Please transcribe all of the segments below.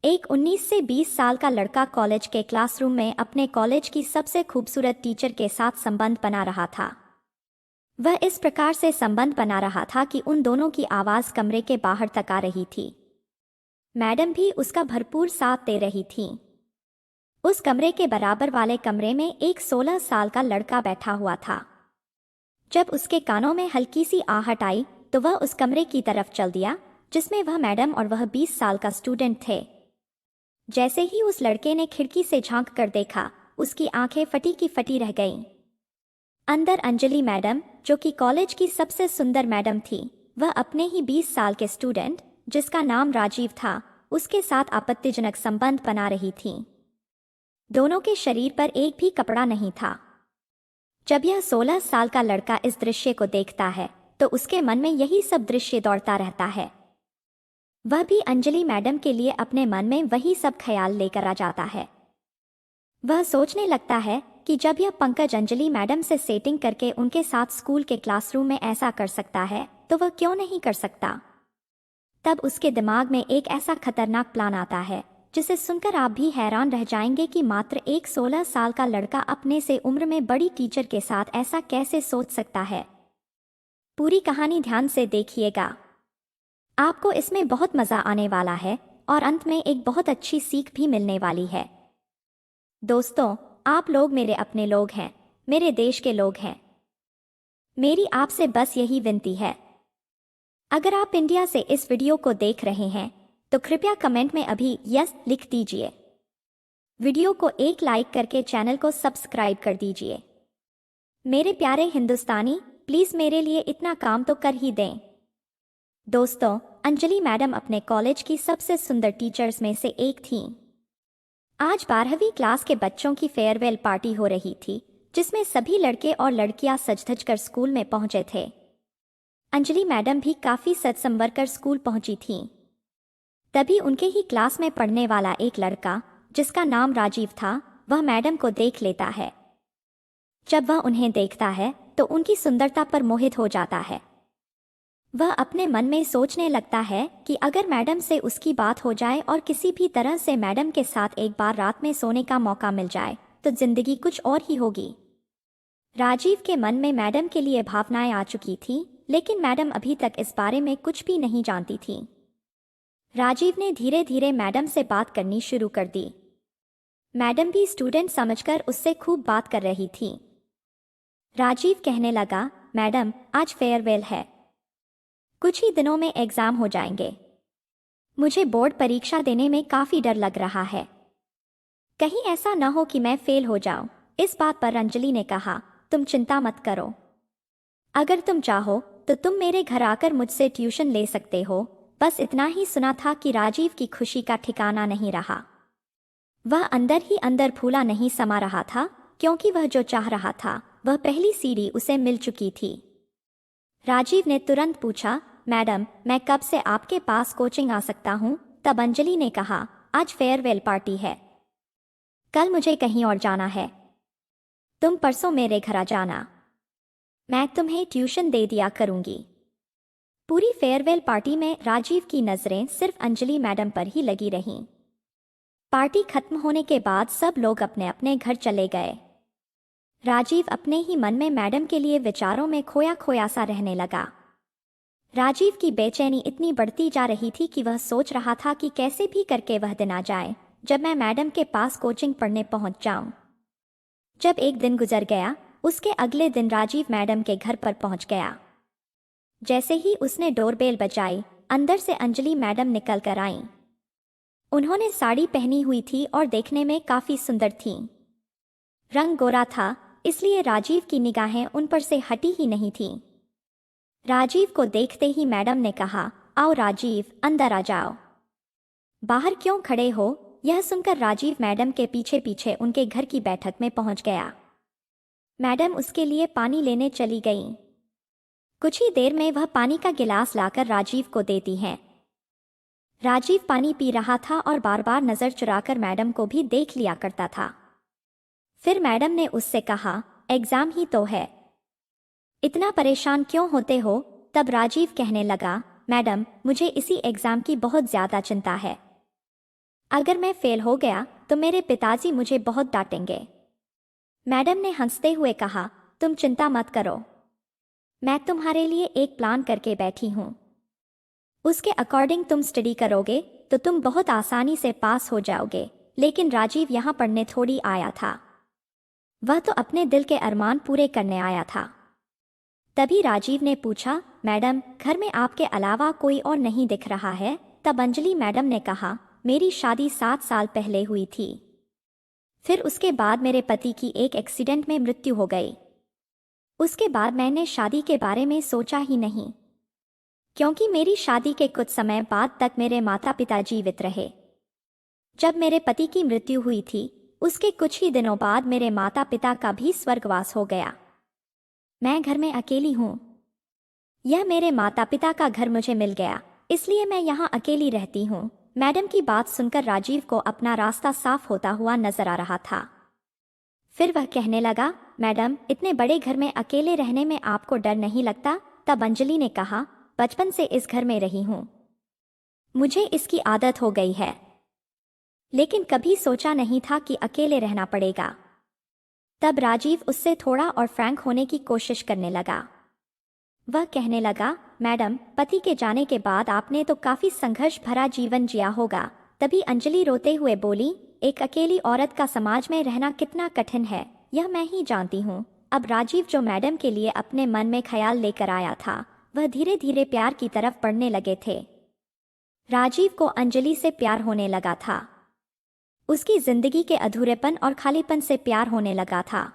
एक 19 से 20 साल का लड़का कॉलेज के क्लासरूम में अपने कॉलेज की सबसे खूबसूरत टीचर के साथ संबंध बना रहा था। वह इस प्रकार से संबंध बना रहा था कि उन दोनों की आवाज कमरे के बाहर तक आ रही थी। मैडम भी उसका भरपूर साथ दे रही थी। उस कमरे के बराबर वाले कमरे में एक 16 साल का लड़का बैठा हुआ था। जब उसके कानों में हल्की सी आहट आई तो वह उस कमरे की तरफ चल दिया जिसमें वह मैडम और वह 20 साल का स्टूडेंट थे। जैसे ही उस लड़के ने खिड़की से झांक कर देखा, उसकी आंखें फटी की फटी रह गईं। अंदर अंजलि मैडम, जो कि कॉलेज की सबसे सुंदर मैडम थी, वह अपने ही 20 साल के स्टूडेंट, जिसका नाम राजीव था, उसके साथ आपत्तिजनक संबंध बना रही थी। दोनों के शरीर पर एक भी कपड़ा नहीं था। जब यह 16 साल का लड़का इस दृश्य को देखता है तो उसके मन में यही सब दृश्य दौड़ता रहता है। वह भी अंजलि मैडम के लिए अपने मन में वही सब ख्याल लेकर आ जाता है। वह सोचने लगता है कि जब यह पंकज अंजलि मैडम से सेटिंग करके उनके साथ स्कूल के क्लासरूम में ऐसा कर सकता है तो वह क्यों नहीं कर सकता। तब उसके दिमाग में एक ऐसा खतरनाक प्लान आता है जिसे सुनकर आप भी हैरान रह जाएंगे कि मात्र एक 16 साल का लड़का अपने से उम्र में बड़ी टीचर के साथ ऐसा कैसे सोच सकता है। पूरी कहानी ध्यान से देखिएगा, आपको इसमें बहुत मजा आने वाला है और अंत में एक बहुत अच्छी सीख भी मिलने वाली है। दोस्तों, आप लोग मेरे अपने लोग हैं, मेरे देश के लोग हैं। मेरी आपसे बस यही विनती है, अगर आप इंडिया से इस वीडियो को देख रहे हैं तो कृपया कमेंट में अभी यस लिख दीजिए। वीडियो को एक लाइक करके चैनल को सब्सक्राइब कर दीजिए। मेरे प्यारे हिंदुस्तानी, प्लीज मेरे लिए इतना काम तो कर ही दें। दोस्तों, अंजलि मैडम अपने कॉलेज की सबसे सुंदर टीचर्स में से एक थीं। आज 12वीं क्लास के बच्चों की फेयरवेल पार्टी हो रही थी, जिसमें सभी लड़के और लड़कियां सज-धज कर स्कूल में पहुंचे थे। अंजलि मैडम भी काफी सज संवर कर स्कूल पहुंची थीं। तभी उनके ही क्लास में पढ़ने वाला एक लड़का, जिसका नाम राजीव था, वह मैडम को देख लेता है। जब वह उन्हें देखता है तो उनकी सुंदरता पर मोहित हो जाता है। वह अपने मन में सोचने लगता है कि अगर मैडम से उसकी बात हो जाए और किसी भी तरह से मैडम के साथ एक बार रात में सोने का मौका मिल जाए तो जिंदगी कुछ और ही होगी। राजीव के मन में मैडम के लिए भावनाएं आ चुकी थी, लेकिन मैडम अभी तक इस बारे में कुछ भी नहीं जानती थी। राजीव ने धीरे धीरे मैडम से बात करनी शुरू कर दी। मैडम भी स्टूडेंट समझकर उससे खूब बात कर रही थी। राजीव कहने लगा, मैडम, आज फेयरवेल है, कुछ ही दिनों में एग्जाम हो जाएंगे। मुझे बोर्ड परीक्षा देने में काफी डर लग रहा है, कहीं ऐसा न हो कि मैं फेल हो जाऊं। इस बात पर अंजलि ने कहा, तुम चिंता मत करो, अगर तुम चाहो तो तुम मेरे घर आकर मुझसे ट्यूशन ले सकते हो। बस इतना ही सुना था कि राजीव की खुशी का ठिकाना नहीं रहा। वह अंदर ही अंदर फूला नहीं समा रहा था, क्योंकि वह जो चाह रहा था वह पहली सीढ़ी उसे मिल चुकी थी। राजीव ने तुरंत पूछा, मैडम, मैं कब से आपके पास कोचिंग आ सकता हूँ? तब अंजलि ने कहा, आज फेयरवेल पार्टी है, कल मुझे कहीं और जाना है, तुम परसों मेरे घर आ जाना, मैं तुम्हें ट्यूशन दे दिया करूंगी। पूरी फेयरवेल पार्टी में राजीव की नजरें सिर्फ अंजलि मैडम पर ही लगी रहीं। पार्टी खत्म होने के बाद सब लोग अपने अपने घर चले गए। राजीव अपने ही मन में मैडम के लिए विचारों में खोया खोया सा रहने लगा। राजीव की बेचैनी इतनी बढ़ती जा रही थी कि वह सोच रहा था कि कैसे भी करके वह दिन आ जाए जब मैं मैडम के पास कोचिंग पढ़ने पहुंच जाऊं। जब एक दिन गुजर गया, उसके अगले दिन राजीव मैडम के घर पर पहुंच गया। जैसे ही उसने डोरबेल बजाई, अंदर से अंजलि मैडम निकल कर आईं। उन्होंने साड़ी पहनी हुई थी और देखने में काफी सुंदर थीं। रंग गोरा था, इसलिए राजीव की निगाहें उन पर से हटी ही नहीं थीं। राजीव को देखते ही मैडम ने कहा, आओ राजीव, अंदर आ जाओ। बाहर क्यों खड़े हो? यह सुनकर राजीव मैडम के पीछे पीछे उनके घर की बैठक में पहुंच गया। मैडम उसके लिए पानी लेने चली गईं। कुछ ही देर में वह पानी का गिलास लाकर राजीव को देती हैं। राजीव पानी पी रहा था और बार बार नजर चुराकर मैडम को भी देख लिया करता था। फिर मैडम ने उससे कहा, एग्जाम ही तो है, इतना परेशान क्यों होते हो? तब राजीव कहने लगा, मैडम, मुझे इसी एग्जाम की बहुत ज्यादा चिंता है। अगर मैं फेल हो गया तो मेरे पिताजी मुझे बहुत डांटेंगे। मैडम ने हंसते हुए कहा, तुम चिंता मत करो, मैं तुम्हारे लिए एक प्लान करके बैठी हूँ। उसके अकॉर्डिंग तुम स्टडी करोगे तो तुम बहुत आसानी से पास हो जाओगे। लेकिन राजीव यहाँ पढ़ने थोड़ी आया था, वह तो अपने दिल के अरमान पूरे करने आया था। तभी राजीव ने पूछा, मैडम घर में आपके अलावा कोई और नहीं दिख रहा है? तब अंजलि मैडम ने कहा, मेरी शादी 7 साल पहले हुई थी, फिर उसके बाद मेरे पति की एक एक्सीडेंट में मृत्यु हो गई। उसके बाद मैंने शादी के बारे में सोचा ही नहीं, क्योंकि मेरी शादी के कुछ समय बाद तक मेरे माता पिता जीवित रहे। जब मेरे पति की मृत्यु हुई थी उसके कुछ ही दिनों बाद मेरे माता पिता का भी स्वर्गवास हो गया। मैं घर में अकेली हूँ। यह मेरे माता पिता का घर मुझे मिल गया, इसलिए मैं यहाँ अकेली रहती हूँ। मैडम की बात सुनकर राजीव को अपना रास्ता साफ होता हुआ नजर आ रहा था। फिर वह कहने लगा, मैडम इतने बड़े घर में अकेले रहने में आपको डर नहीं लगता? तब अंजलि ने कहा, बचपन से इस घर में रही हूँ, मुझे इसकी आदत हो गई है, लेकिन कभी सोचा नहीं था कि अकेले रहना पड़ेगा। तब राजीव उससे थोड़ा और फ्रैंक होने की कोशिश करने लगा। वह कहने लगा, मैडम पति के जाने के बाद आपने तो काफी संघर्ष भरा जीवन जिया होगा। तभी अंजलि रोते हुए बोली, एक अकेली औरत का समाज में रहना कितना कठिन है यह मैं ही जानती हूँ। अब राजीव जो मैडम के लिए अपने मन में ख्याल लेकर आया था वह धीरे धीरे प्यार की तरफ बढ़ने लगे थे। राजीव को अंजलि से प्यार होने लगा था, उसकी जिंदगी के अधूरेपन और खालीपन से प्यार होने लगा था।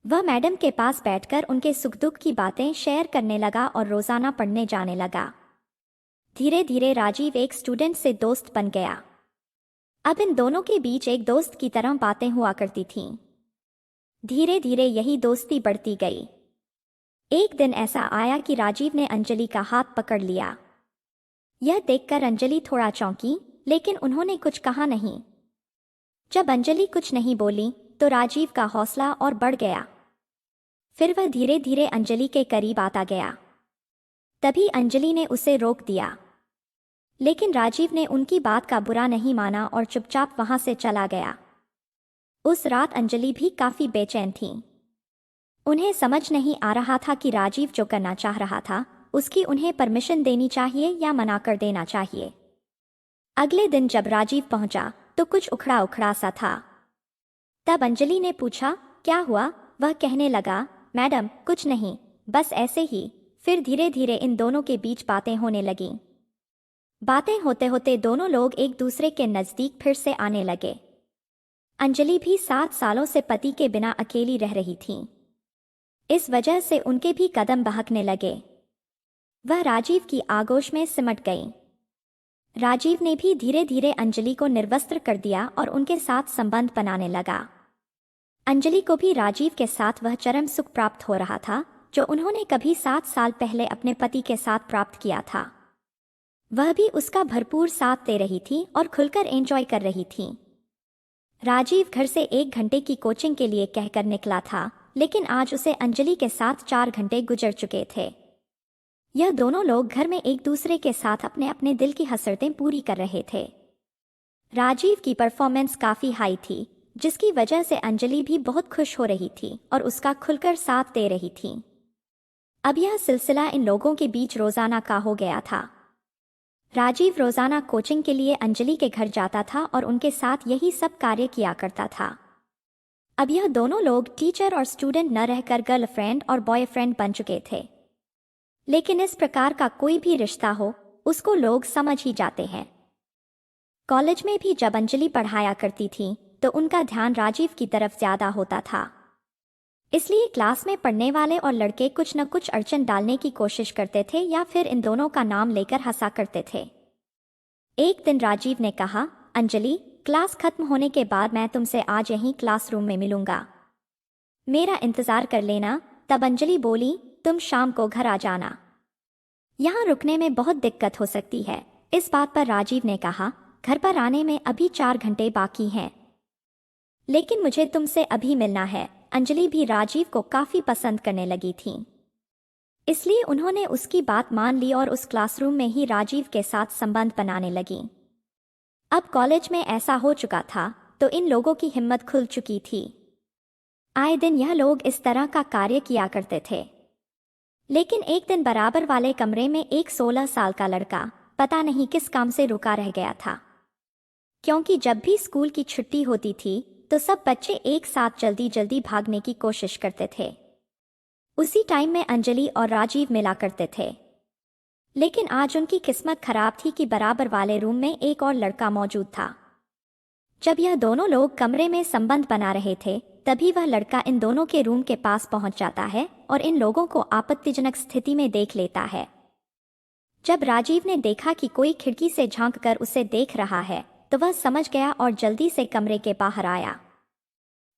वह मैडम के पास बैठकर उनके सुख दुख की बातें शेयर करने लगा और रोजाना पढ़ने जाने लगा। धीरे धीरे राजीव एक स्टूडेंट से दोस्त बन गया। अब इन दोनों के बीच एक दोस्त की तरह बातें हुआ करती थीं। धीरे धीरे यही दोस्ती बढ़ती गई। एक दिन ऐसा आया कि राजीव ने अंजलि का हाथ पकड़ लिया। यह देखकर अंजलि थोड़ा चौंकी, लेकिन उन्होंने कुछ कहा नहीं। जब अंजलि कुछ नहीं बोली तो राजीव का हौसला और बढ़ गया। फिर वह धीरे धीरे अंजलि के करीब आता गया। तभी अंजलि ने उसे रोक दिया, लेकिन राजीव ने उनकी बात का बुरा नहीं माना और चुपचाप वहां से चला गया। उस रात अंजलि भी काफी बेचैन थी। उन्हें समझ नहीं आ रहा था कि राजीव जो करना चाह रहा था उसकी उन्हें परमिशन देनी चाहिए या मना कर देना चाहिए। अगले दिन जब राजीव पहुंचा तो कुछ उखड़ा उखड़ा सा था। तब अंजलि ने पूछा, क्या हुआ? वह कहने लगा, मैडम कुछ नहीं, बस ऐसे ही। फिर धीरे धीरे इन दोनों के बीच बातें होने लगीं। बातें होते होते दोनों लोग एक दूसरे के नजदीक फिर से आने लगे। अंजलि भी 7 सालों से पति के बिना अकेली रह रही थी, इस वजह से उनके भी कदम बहकने लगे। वह राजीव की आगोश में सिमट गई। राजीव ने भी धीरे धीरे अंजलि को निर्वस्त्र कर दिया और उनके साथ संबंध बनाने लगा। अंजलि को भी राजीव के साथ वह चरम सुख प्राप्त हो रहा था जो उन्होंने कभी 7 साल पहले अपने पति के साथ प्राप्त किया था। वह भी उसका भरपूर साथ दे रही थी और खुलकर एंजॉय कर रही थी। राजीव घर से 1 घंटे की कोचिंग के लिए कहकर निकला था, लेकिन आज उसे अंजलि के साथ 4 घंटे गुजर चुके थे। यह दोनों लोग घर में एक दूसरे के साथ अपने अपने दिल की हसरतें पूरी कर रहे थे। राजीव की परफॉर्मेंस काफी हाई थी, जिसकी वजह से अंजलि भी बहुत खुश हो रही थी और उसका खुलकर साथ दे रही थी। अब यह सिलसिला इन लोगों के बीच रोजाना का हो गया था। राजीव रोजाना कोचिंग के लिए अंजलि के घर जाता था और उनके साथ यही सब कार्य किया करता था। अब यह दोनों लोग टीचर और स्टूडेंट न रहकर गर्लफ्रेंड और बॉयफ्रेंड बन चुके थे। लेकिन इस प्रकार का कोई भी रिश्ता हो उसको लोग समझ ही जाते हैं। कॉलेज में भी जब अंजलि पढ़ाया करती थी तो उनका ध्यान राजीव की तरफ ज्यादा होता था, इसलिए क्लास में पढ़ने वाले और लड़के कुछ न कुछ अड़चन डालने की कोशिश करते थे या फिर इन दोनों का नाम लेकर हंसा करते थे। एक दिन राजीव ने कहा, अंजलि क्लास खत्म होने के बाद मैं तुमसे आज यहीं क्लासरूम में मिलूंगा, मेरा इंतजार कर लेना। तब अंजलि बोली, तुम शाम को घर आ जाना, यहाँ रुकने में बहुत दिक्कत हो सकती है। इस बात पर राजीव ने कहा, घर पर आने में अभी 4 घंटे बाकी हैं, लेकिन मुझे तुमसे अभी मिलना है। अंजलि भी राजीव को काफी पसंद करने लगी थी, इसलिए उन्होंने उसकी बात मान ली और उस क्लासरूम में ही राजीव के साथ संबंध बनाने लगी। अब कॉलेज में ऐसा हो चुका था तो इन लोगों की हिम्मत खुल चुकी थी। आए दिन यह लोग इस तरह का कार्य किया करते थे। लेकिन एक दिन बराबर वाले कमरे में एक 16 साल का लड़का पता नहीं किस काम से रुका रह गया था, क्योंकि जब भी स्कूल की छुट्टी होती थी तो सब बच्चे एक साथ जल्दी जल्दी भागने की कोशिश करते थे। उसी टाइम में अंजलि और राजीव मिला करते थे। लेकिन आज उनकी किस्मत खराब थी कि बराबर वाले रूम में एक और लड़का मौजूद था। जब यह दोनों लोग कमरे में संबंध बना रहे थे तभी वह लड़का इन दोनों के रूम के पास पहुंच जाता है और इन लोगों को आपत्तिजनक स्थिति में देख लेता है। जब राजीव ने देखा कि कोई खिड़की से झांक कर उसे देख रहा है तो वह समझ गया और जल्दी से कमरे के बाहर आया।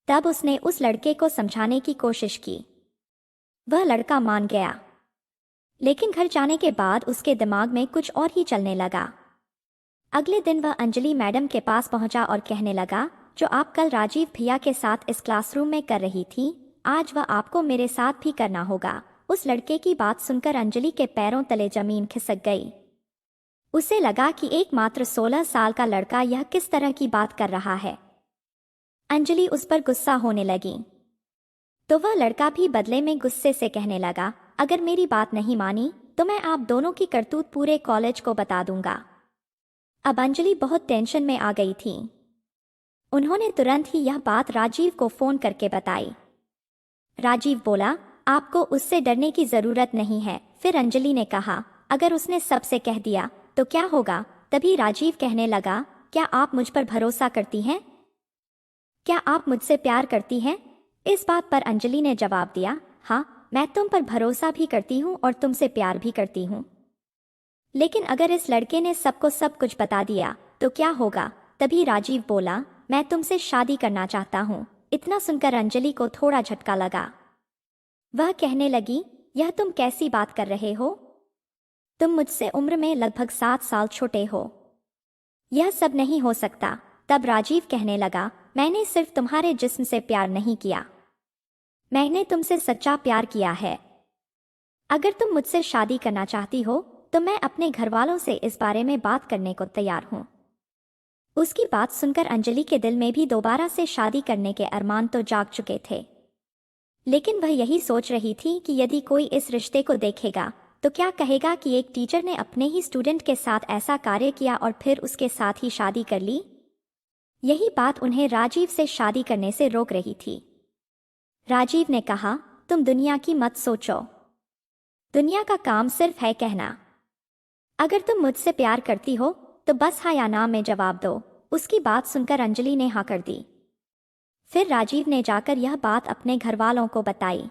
तब उसने उस लड़के को समझाने की कोशिश की। वह लड़का मान गया, लेकिन घर जाने के बाद उसके दिमाग में कुछ और ही चलने लगा। अगले दिन वह अंजलि मैडम के पास पहुंचा और कहने लगा, जो आप कल राजीव भैया के साथ इस क्लासरूम में कर रही थी, आज वह आपको मेरे साथ भी करना होगा। उस लड़के की बात सुनकर अंजलि के पैरों तले जमीन खिसक गई। उसे लगा कि एकमात्र 16 साल का लड़का यह किस तरह की बात कर रहा है। अंजलि उस पर गुस्सा होने लगी तो वह लड़का भी बदले में गुस्से से कहने लगा, अगर मेरी बात नहीं मानी तो मैं आप दोनों की करतूत पूरे कॉलेज को बता दूंगा। अब अंजलि बहुत टेंशन में आ गई थी। उन्होंने तुरंत ही यह बात राजीव को फोन करके बताई। राजीव बोला, आपको उससे डरने की जरूरत नहीं है। फिर अंजलि ने कहा, अगर उसने सबसे कह दिया तो क्या होगा? तभी राजीव कहने लगा, क्या आप मुझ पर भरोसा करती हैं? क्या आप मुझसे प्यार करती हैं? इस बात पर अंजलि ने जवाब दिया, हाँ, मैं तुम पर भरोसा भी करती हूँ और तुमसे प्यार भी करती हूँ। लेकिन अगर इस लड़के ने सबको सब कुछ बता दिया तो क्या होगा? तभी राजीव बोला, मैं तुमसे शादी करना चाहता हूँ। इतना सुनकर अंजलि को थोड़ा झटका लगा। वह कहने लगी, यह तुम कैसी बात कर रहे हो? तुम मुझसे उम्र में लगभग 7 साल छोटे हो। यह सब नहीं हो सकता। तब राजीव कहने लगा, मैंने सिर्फ तुम्हारे जिस्म से प्यार नहीं किया, मैंने तुमसे सच्चा प्यार किया है। अगर तुम मुझसे शादी करना चाहती हो तो मैं अपने घर वालों से इस बारे में बात करने को तैयार हूँ। उसकी बात सुनकर अंजलि के दिल में भी दोबारा से शादी करने के अरमान तो जाग चुके थे। लेकिन वह यही सोच रही थी कि यदि कोई इस रिश्ते को देखेगा तो क्या कहेगा कि एक टीचर ने अपने ही स्टूडेंट के साथ ऐसा कार्य किया और फिर उसके साथ ही शादी कर ली। यही बात उन्हें राजीव से शादी करने से रोक रही थी। राजीव ने कहा, तुम दुनिया की मत सोचो, दुनिया का काम सिर्फ है कहना। अगर तुम मुझसे प्यार करती हो तो बस हाँ या ना में जवाब दो। उसकी बात सुनकर अंजलि ने हाँ कर दी। फिर राजीव ने जाकर यह बात अपने घर वालों को बताई।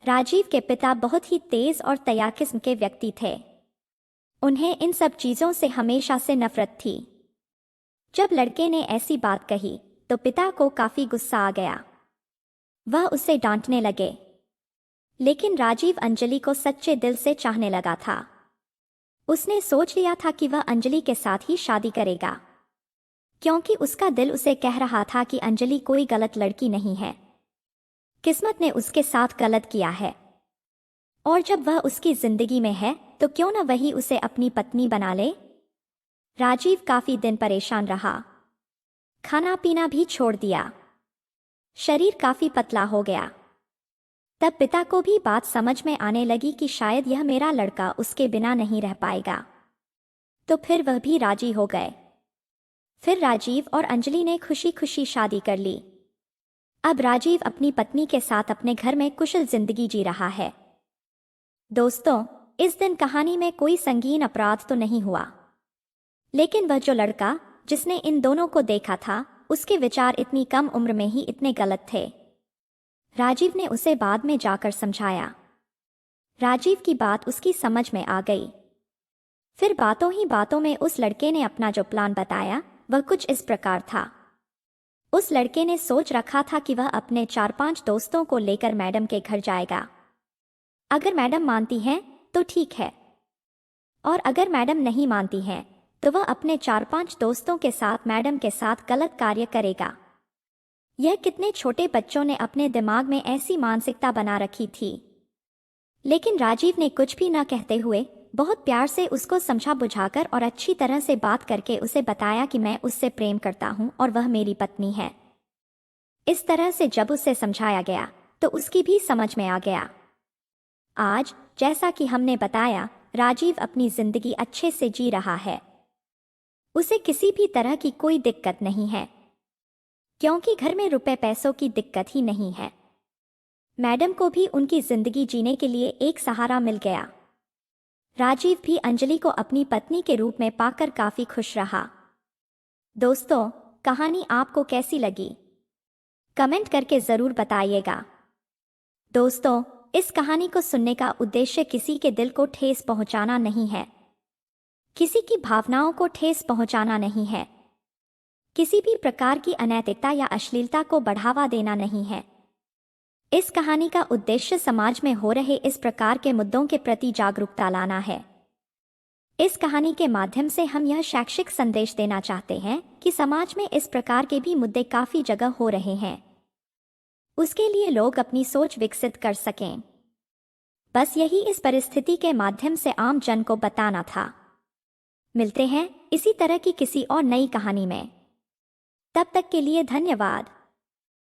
राजीव के पिता बहुत ही तेज और तैयार किस्म के व्यक्ति थे। उन्हें इन सब चीजों से हमेशा से नफरत थी। जब लड़के ने ऐसी बात कही तो पिता को काफी गुस्सा आ गया। वह उसे डांटने लगे। लेकिन राजीव अंजलि को सच्चे दिल से चाहने लगा था। उसने सोच लिया था कि वह अंजलि के साथ ही शादी करेगा, क्योंकि उसका दिल उसे कह रहा था कि अंजलि कोई गलत लड़की नहीं है, किस्मत ने उसके साथ गलत किया है और जब वह उसकी जिंदगी में है तो क्यों न वही उसे अपनी पत्नी बना ले। राजीव काफी दिन परेशान रहा, खाना पीना भी छोड़ दिया, शरीर काफी पतला हो गया। तब पिता को भी बात समझ में आने लगी कि शायद यह मेरा लड़का उसके बिना नहीं रह पाएगा, तो फिर वह भी राजी हो गए। फिर राजीव और अंजलि ने खुशी खुशी शादी कर ली। अब राजीव अपनी पत्नी के साथ अपने घर में कुशल जिंदगी जी रहा है। दोस्तों, इस दिन कहानी में कोई संगीन अपराध तो नहीं हुआ, लेकिन वह जो लड़का जिसने इन दोनों को देखा था उसके विचार इतनी कम उम्र में ही इतने गलत थे। राजीव ने उसे बाद में जाकर समझाया। राजीव की बात उसकी समझ में आ गई। फिर बातों ही बातों में उस लड़के ने अपना जो प्लान बताया वह कुछ इस प्रकार था। उस लड़के ने सोच रखा था कि वह अपने 4-5 दोस्तों को लेकर मैडम के घर जाएगा। अगर मैडम मानती हैं तो ठीक है, और अगर मैडम नहीं मानती हैं तो वह अपने 4-5 दोस्तों के साथ मैडम के साथ गलत कार्य करेगा। यह कितने छोटे बच्चों ने अपने दिमाग में ऐसी मानसिकता बना रखी थी। लेकिन राजीव ने कुछ भी न कहते हुए बहुत प्यार से उसको समझा बुझाकर और अच्छी तरह से बात करके उसे बताया कि मैं उससे प्रेम करता हूँ और वह मेरी पत्नी है। इस तरह से जब उसे समझाया गया तो उसकी भी समझ में आ गया। आज जैसा कि हमने बताया, राजीव अपनी जिंदगी अच्छे से जी रहा है। उसे किसी भी तरह की कोई दिक्कत नहीं है, क्योंकि घर में रुपए पैसों की दिक्कत ही नहीं है। मैडम को भी उनकी जिंदगी जीने के लिए एक सहारा मिल गया। राजीव भी अंजलि को अपनी पत्नी के रूप में पाकर काफी खुश रहा। दोस्तों, कहानी आपको कैसी लगी? कमेंट करके जरूर बताइएगा। दोस्तों, इस कहानी को सुनने का उद्देश्य किसी के दिल को ठेस पहुंचाना नहीं है, किसी की भावनाओं को ठेस पहुंचाना नहीं है, किसी भी प्रकार की अनैतिकता या अश्लीलता को बढ़ावा देना नहीं है। इस कहानी का उद्देश्य समाज में हो रहे इस प्रकार के मुद्दों के प्रति जागरूकता लाना है। इस कहानी के माध्यम से हम यह शैक्षिक संदेश देना चाहते हैं कि समाज में इस प्रकार के भी मुद्दे काफी जगह हो रहे हैं। उसके लिए लोग अपनी सोच विकसित कर सकें। बस यही इस परिस्थिति के माध्यम से आम जन को बताना था। मिलते हैं इसी तरह की किसी और नई कहानी में। तब तक के लिए धन्यवाद।